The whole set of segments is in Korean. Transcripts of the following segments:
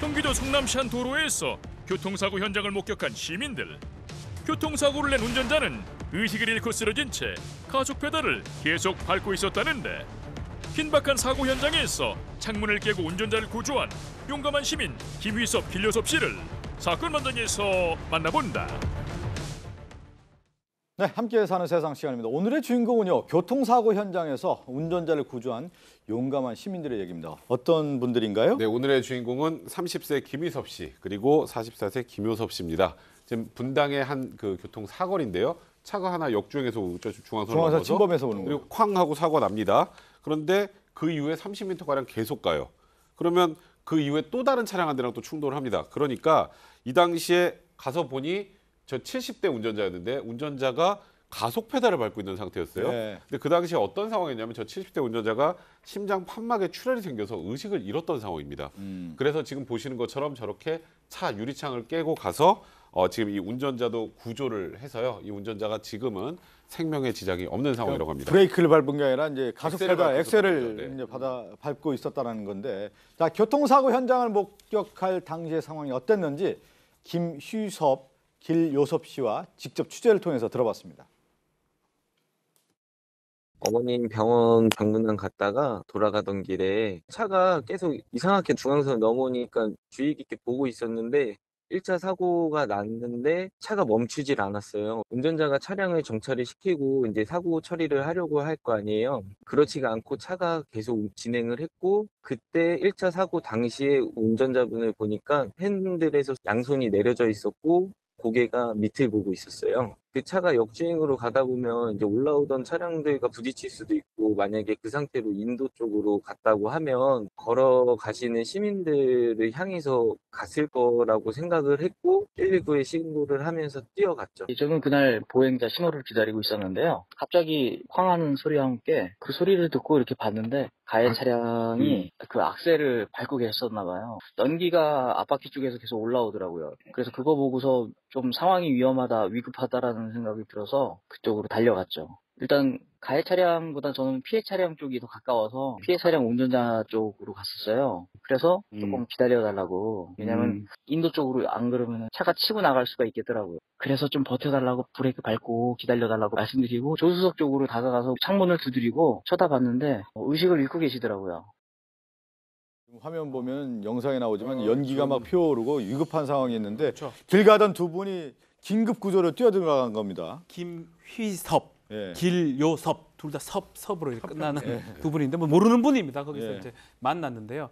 경기도 성남시 한 도로에서 교통사고 현장을 목격한 시민들. 교통사고를 낸 운전자는 의식을 잃고 쓰러진 채 가속 페달을 계속 밟고 있었다는데, 긴박한 사고 현장에서 창문을 깨고 운전자를 구조한 용감한 시민 김휘섭, 길요섭 씨를 사건 현장에서 만나본다. 네, 함께 사는 세상 시간입니다. 오늘의 주인공은요, 교통사고 현장에서 운전자를 구조한 용감한 시민들의 얘기입니다. 어떤 분들인가요? 네, 오늘의 주인공은 30세 김휘섭 씨 그리고 44세 김효섭 씨입니다. 지금 분당의 한 그 교통사고인데요. 차가 하나 역주행해서 중앙선을 침범해서 오는 거예요. 그리고 쾅 하고 사고가 납니다. 그런데 그 이후에 30m가량 계속 가요. 그러면 그 이후에 또 다른 차량 한 대랑 또 충돌을 합니다. 그러니까 이 당시에 가서 보니 저 70대 운전자였는데 운전자가 가속 페달을 밟고 있는 상태였어요. 네. 근데 그 당시에 어떤 상황이었냐면 저 70대 운전자가 심장 판막에 출혈이 생겨서 의식을 잃었던 상황입니다. 그래서 지금 보시는 것처럼 저렇게 차 유리창을 깨고 가서 지금 이 운전자도 구조를 해서요. 이 운전자가 지금은 생명에 지장이 없는 상황이라고 합니다. 브레이크를 밟은 게 아니라 이제 가속 페달, 엑셀을 네. 이제 밟고 있었다는 건데, 자, 교통사고 현장을 목격할 당시의 상황이 어땠는지 김휘섭, 길요섭 씨와 직접 취재를 통해서 들어봤습니다. 어머님 병원 방문만 갔다가 돌아가던 길에 차가 계속 이상하게 중앙선을 넘어오니까 주의 깊게 보고 있었는데 1차 사고가 났는데 차가 멈추질 않았어요. 운전자가 차량을 정차를 시키고 이제 사고 처리를 하려고 할 거 아니에요. 그렇지가 않고 차가 계속 진행을 했고, 그때 1차 사고 당시에 운전자분을 보니까 핸들에서 양손이 내려져 있었고 고개가 밑을 보고 있었어요. 그 차가 역주행으로 가다 보면 이제 올라오던 차량들과 부딪힐 수도 있고, 만약에 그 상태로 인도 쪽으로 갔다고 하면 걸어가시는 시민들을 향해서 갔을 거라고 생각을 했고 119에 신고를 하면서 뛰어갔죠. 저는 그날 보행자 신호를 기다리고 있었는데요. 갑자기 쾅하는 소리와 함께 그 소리를 듣고 이렇게 봤는데 가해 차량이 그 악셀을 밟고 계셨나 봐요. 연기가 앞바퀴 쪽에서 계속 올라오더라고요. 그래서 그거 보고서 좀 상황이 위험하다, 위급하다라는 생각이 들어서 그쪽으로 달려갔죠. 일단 가해 차량보다 저는 피해 차량 쪽이 더 가까워서 피해 차량 운전자 쪽으로 갔었어요. 그래서 조금 기다려달라고. 왜냐면 인도 쪽으로 안 그러면 차가 치고 나갈 수가 있겠더라고요. 그래서 좀 버텨달라고 브레이크 밟고 기다려달라고 말씀드리고 조수석 쪽으로 다가가서 창문을 두드리고 쳐다봤는데 의식을 잃고 계시더라고요. 화면 보면 영상에 나오지만 연기가 막 피어오르고 위급한 상황이었는데, 그렇죠. 길 가던 두 분이 긴급 구조로 뛰어들어간 겁니다. 김휘섭, 예. 길요섭, 둘 다 섭으로 이렇게 끝나는 두 분인데 뭐 모르는 분입니다. 거기서 예. 이제 만났는데요.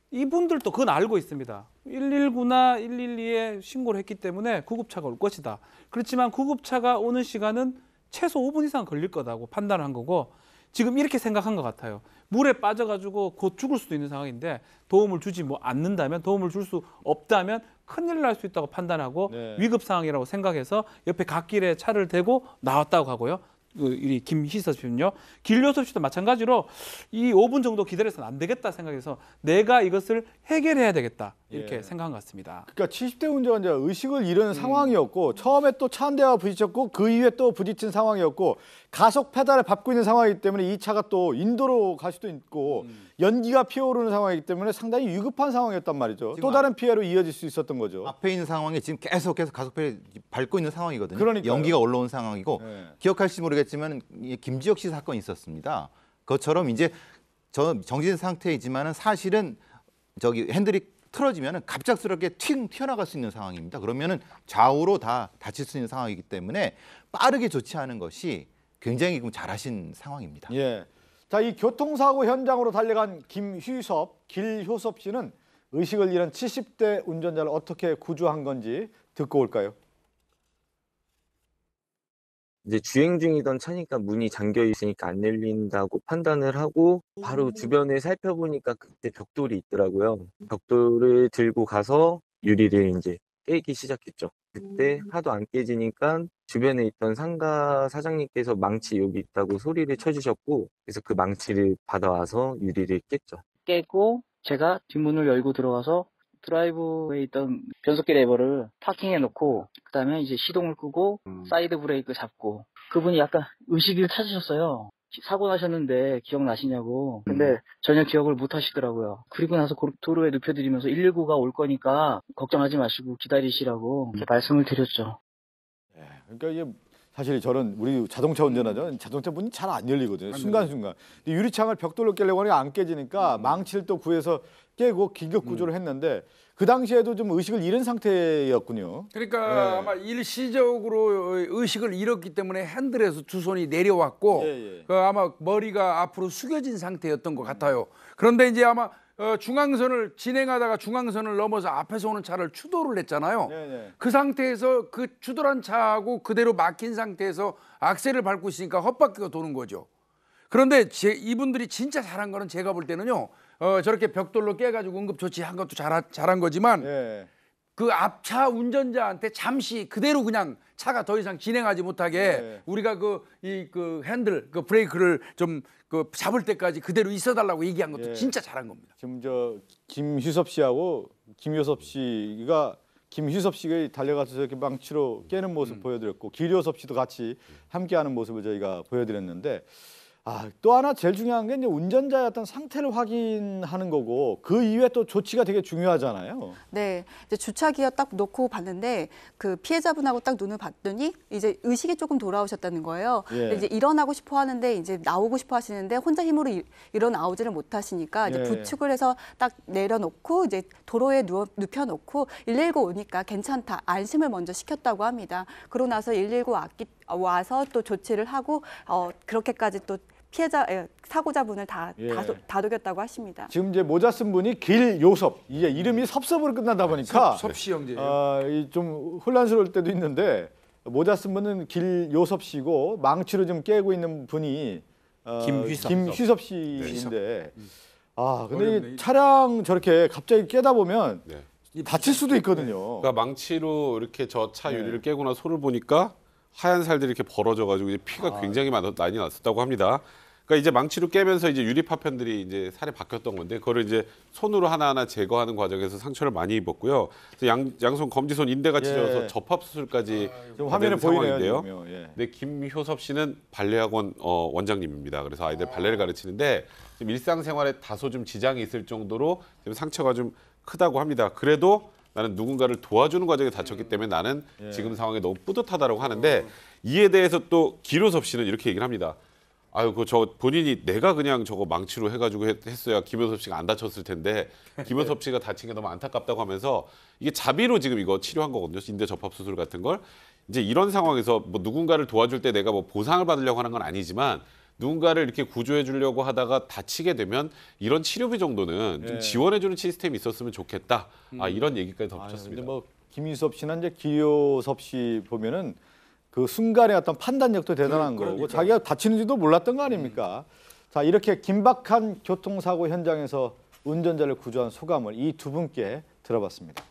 이분들도 그건 알고 있습니다. 119나 112에 신고를 했기 때문에 구급차가 올 것이다. 그렇지만 구급차가 오는 시간은 최소 5분 이상 걸릴 거다고 판단을 한 거고, 지금 이렇게 생각한 것 같아요. 물에 빠져가지고 곧 죽을 수도 있는 상황인데 도움을 주지 않는다면, 도움을 줄 수 없다면 큰일 날 수 있다고 판단하고 네. 위급 상황이라고 생각해서 옆에 갓길에 차를 대고 나왔다고 하고요. 이 김휘섭 씨는요. 길요섭 씨도 마찬가지로 이 5분 정도 기다려서는 안 되겠다 생각해서 내가 이것을 해결해야 되겠다 이렇게 예. 생각한 것 같습니다. 그러니까 70대 운전자가 의식을 잃은 상황이었고, 처음에 또 차 한 대와 부딪혔고 그 이후에 또 부딪힌 상황이었고, 가속 페달을 밟고 있는 상황이기 때문에 이 차가 또 인도로 갈 수도 있고 연기가 피어오르는 상황이기 때문에 상당히 위급한 상황이었단 말이죠. 또 다른 피해로 이어질 수 있었던 거죠. 앞에 있는 상황이 지금 계속해서 가속페달 밟고 있는 상황이거든요. 그러니까요. 연기가 올라온 상황이고, 네. 기억할지 모르겠지만 김지혁 씨 사건이 있었습니다. 그것처럼 이제 정지된 상태이지만은 사실은 핸들이 틀어지면은 갑작스럽게 튀어나갈 수 있는 상황입니다. 그러면은 좌우로 다 다칠 수 있는 상황이기 때문에 빠르게 조치하는 것이 굉장히 잘하신 상황입니다. 예. 자, 이 교통사고 현장으로 달려간 김휘섭, 길효섭 씨는 의식을 잃은 70대 운전자를 어떻게 구조한 건지 듣고 올까요? 이제 주행 중이던 차니까 문이 잠겨 있으니까 안 열린다고 판단을 하고 바로 주변을 살펴보니까 그때 벽돌이 있더라고요. 벽돌을 들고 가서 유리를 이제 깨기 시작했죠. 그때 하도 안 깨지니까 주변에 있던 상가 사장님께서 망치 여기 있다고 소리를 쳐주셨고, 그래서 그 망치를 받아와서 유리를 깼죠. 깨고 제가 뒷문을 열고 들어가서 드라이브에 있던 변속기 레버를 파킹해 놓고 그다음에 이제 시동을 끄고 사이드 브레이크 잡고, 그분이 약간 의식을 찾으셨어요. 사고 나셨는데 기억나시냐고. 근데 전혀 기억을 못 하시더라고요. 그리고 나서 도로에 눕혀드리면서 119가 올 거니까 걱정하지 마시고 기다리시라고 이렇게 말씀을 드렸죠. 그러니까 이게 사실 저는 우리 자동차 운전하잖아요. 자동차 문이 잘 안 열리거든요. 순간순간. 근데 유리창을 벽돌로 깨려고 하니까 안 깨지니까 망치를 또 구해서 깨고 긴급 구조를 했는데 그 당시에도 좀 의식을 잃은 상태였군요. 그러니까 아마 일시적으로 의식을 잃었기 때문에 핸들에서 두 손이 내려왔고 그 아마 머리가 앞으로 숙여진 상태였던 것 같아요. 그런데 이제 아마 중앙선을 진행하다가 중앙선을 넘어서 앞에서 오는 차를 추돌을 했잖아요. 그 상태에서 그 추돌한 차하고 그대로 막힌 상태에서 악셀을 밟고 있으니까 헛바퀴가 도는 거죠. 그런데 이분들이 진짜 잘한 거는 제가 볼 때는요. 저렇게 벽돌로 깨가지고 응급조치한 것도 잘한 거지만 그 앞차 운전자한테 잠시 그대로 그냥 차가 더 이상 진행하지 못하게 우리가 그 핸들, 그 브레이크를 좀 잡을 때까지 그대로 있어달라고 얘기한 것도 진짜 잘한 겁니다. 지금 김휴섭 씨하고 김효섭 씨가 달려가서 저렇게 망치로 깨는 모습 보여드렸고 길효섭 씨도 같이 함께하는 모습을 저희가 보여드렸는데 또 하나 제일 중요한 게 이제 운전자의 어떤 상태를 확인하는 거고 그 이후에 또 조치가 되게 중요하잖아요. 네, 이제 주차 기어 딱 놓고 봤는데 그 피해자분하고 딱 눈을 봤더니 이제 의식이 조금 돌아오셨다는 거예요. 근데 이제 일어나고 싶어 하는데 이제 나오고 싶어 하시는데 혼자 힘으로 일어나오지를 못하시니까 이제 부축을 해서 딱 내려놓고 이제 도로에 눕혀놓고 119 오니까 괜찮다 안심을 먼저 시켰다고 합니다. 그러고 나서 119 와서 또 조치를 하고 그렇게까지 또 사고자분을 다독였다고 하십니다. 지금 이제 모자 쓴 분이 길요섭, 이게 이름이 섭섭으로 끝나다 보니까 섭씨 형제. 좀 혼란스러울 때도 있는데 모자 쓴 분은 길요섭 씨고 망치로 좀 깨고 있는 분이 김휘섭 씨인데 근데 이 차량 저렇게 갑자기 깨다 보면 다칠 수도 있거든요. 그러니까 망치로 이렇게 저 차 유리를 깨거나 손을 보니까 하얀 살들이 이렇게 벌어져가지고 이제 피가 굉장히 많이 났었다고 합니다. 그러니까 이제 망치로 깨면서 이제 유리 파편들이 이제 살에 박혔던 건데 그거를 이제 손으로 하나하나 제거하는 과정에서 상처를 많이 입었고요. 그래서 양손 검지손 인대가 찢어져서 접합 수술까지 화면에 보이네요. 근데 김효섭 씨는 발레학원 원장님입니다. 그래서 아이들 발레를 가르치는데 지금 일상생활에 다소 좀 지장이 있을 정도로 지금 상처가 좀 크다고 합니다. 그래도 나는 누군가를 도와주는 과정에 다쳤기 때문에 나는 지금 상황에 너무 뿌듯하다라고 하는데 이에 대해서 또 길효섭 씨는 이렇게 얘기를 합니다. 본인이 내가 그냥 저거 망치로 해가지고 했어야 김효섭 씨가 안 다쳤을 텐데 김효섭 씨가 다친 게 너무 안타깝다고 하면서 이게 자비로 지금 이거 치료한 거거든요. 인대 접합 수술 같은 걸. 이제 이런 상황에서 뭐 누군가를 도와줄 때 내가 뭐 보상을 받으려고 하는 건 아니지만 누군가를 이렇게 구조해 주려고 하다가 다치게 되면 이런 치료비 정도는 좀 지원해 주는 시스템이 있었으면 좋겠다. 이런 얘기까지 덧붙였습니다. 뭐 김희섭 씨나 이제 길효섭 씨 보면은 그 순간의 어떤 판단력도 대단한 거고 자기가 다치는지도 몰랐던 거 아닙니까? 자, 이렇게 긴박한 교통사고 현장에서 운전자를 구조한 소감을 이 두 분께 들어봤습니다.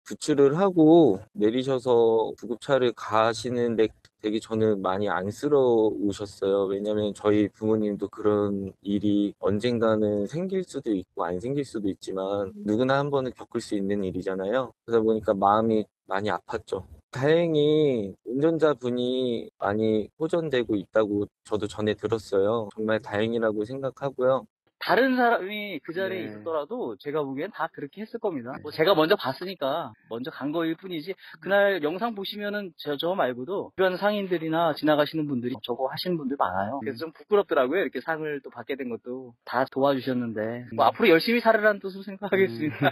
구출을 하고 내리셔서 구급차를 가시는데 되게 저는 많이 안쓰러우셨어요. 왜냐하면 저희 부모님도 그런 일이 언젠가는 생길 수도 있고 안 생길 수도 있지만 누구나 한 번은 겪을 수 있는 일이잖아요. 그러다 보니까 마음이 많이 아팠죠. 다행히 운전자분이 많이 호전되고 있다고 저도 전에 들었어요. 정말 다행이라고 생각하고요. 다른 사람이 그 자리에 있었더라도 제가 보기엔 다 그렇게 했을 겁니다. 뭐 제가 먼저 봤으니까 먼저 간 거일 뿐이지 그날 영상 보시면은 저 말고도 주변 상인들이나 지나가시는 분들이 저거 하시는 분들 많아요. 그래서 좀 부끄럽더라고요. 이렇게 상을 또 받게 된 것도 다 도와주셨는데 뭐 앞으로 열심히 살으라는 뜻으로 생각하겠습니다.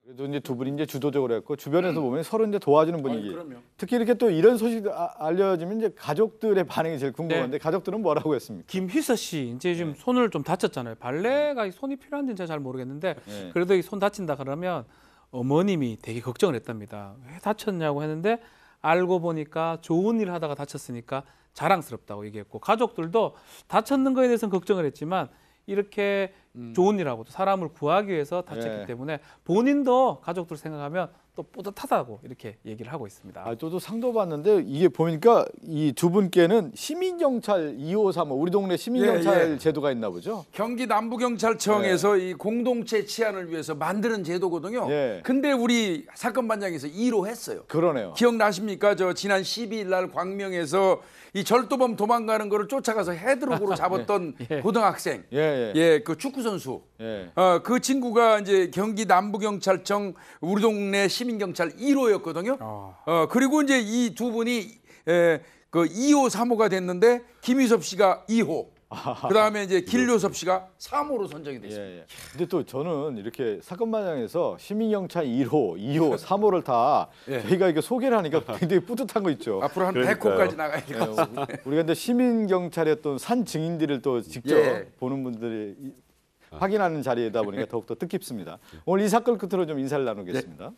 그래도 이제 두 분이 이제 주도적으로 했고 주변에서 보면 서로 이제 도와주는 분위기. 특히 이렇게 또 이런 소식이 알려지면 이제 가족들의 반응이 제일 궁금한데 가족들은 뭐라고 했습니까? 김휘서 씨 이제 지금 손을 좀 다쳤잖아요. 발레가 손이 필요한지는 제가 잘 모르겠는데 그래도 이 손 다친다 그러면 어머님이 되게 걱정을 했답니다. 왜 다쳤냐고 했는데 알고 보니까 좋은 일 하다가 다쳤으니까 자랑스럽다고 얘기했고 가족들도 다쳤는 거에 대해서는 걱정을 했지만 이렇게 좋은 일하고 또 사람을 구하기 위해서 다쳤기 예. 때문에 본인도 가족들 생각하면 또 뿌듯하다고 이렇게 얘기를 하고 있습니다. 아, 저도 상도 봤는데 이게 보니까 이 두 분께는 시민경찰 2535 우리 동네 시민경찰 예. 제도가 있나 보죠? 경기 남부경찰청에서 이 공동체 치안을 위해서 만드는 제도거든요. 예. 근데 우리 사건 반장에서 1호 했어요. 그러네요. 기억나십니까? 저 지난 12일 날 광명에서 이 절도범 도망가는 거를 쫓아가서 헤드록으로 잡았던 예. 고등학생, 예, 그 축구 선수. 예. 그 친구가 이제 경기 남부경찰청 우리 동네 시민경찰 1호였거든요. 그리고 이제 이 두 분이 그 2호, 3호가 됐는데 김희섭 씨가 2호. 그다음에 이제 길요섭 씨가 3호로 선정이 됐습니다. 예, 예. 근데 또 저는 이렇게 사건 마당에서 시민경찰 1호, 2호, 3호를 다 예. 저희가 이렇게 소개를 하니까 굉장히 뿌듯한 거 있죠. 앞으로 한 그러니까요. 100호까지 나가야 될 것 같습니다. 우리가 근데 시민경찰의 어떤 산 증인들을 또 직접 예. 보는 분들이 확인하는 자리이다 보니까 더욱더 뜻깊습니다. 오늘 이 사건 끝으로 좀 인사를 나누겠습니다.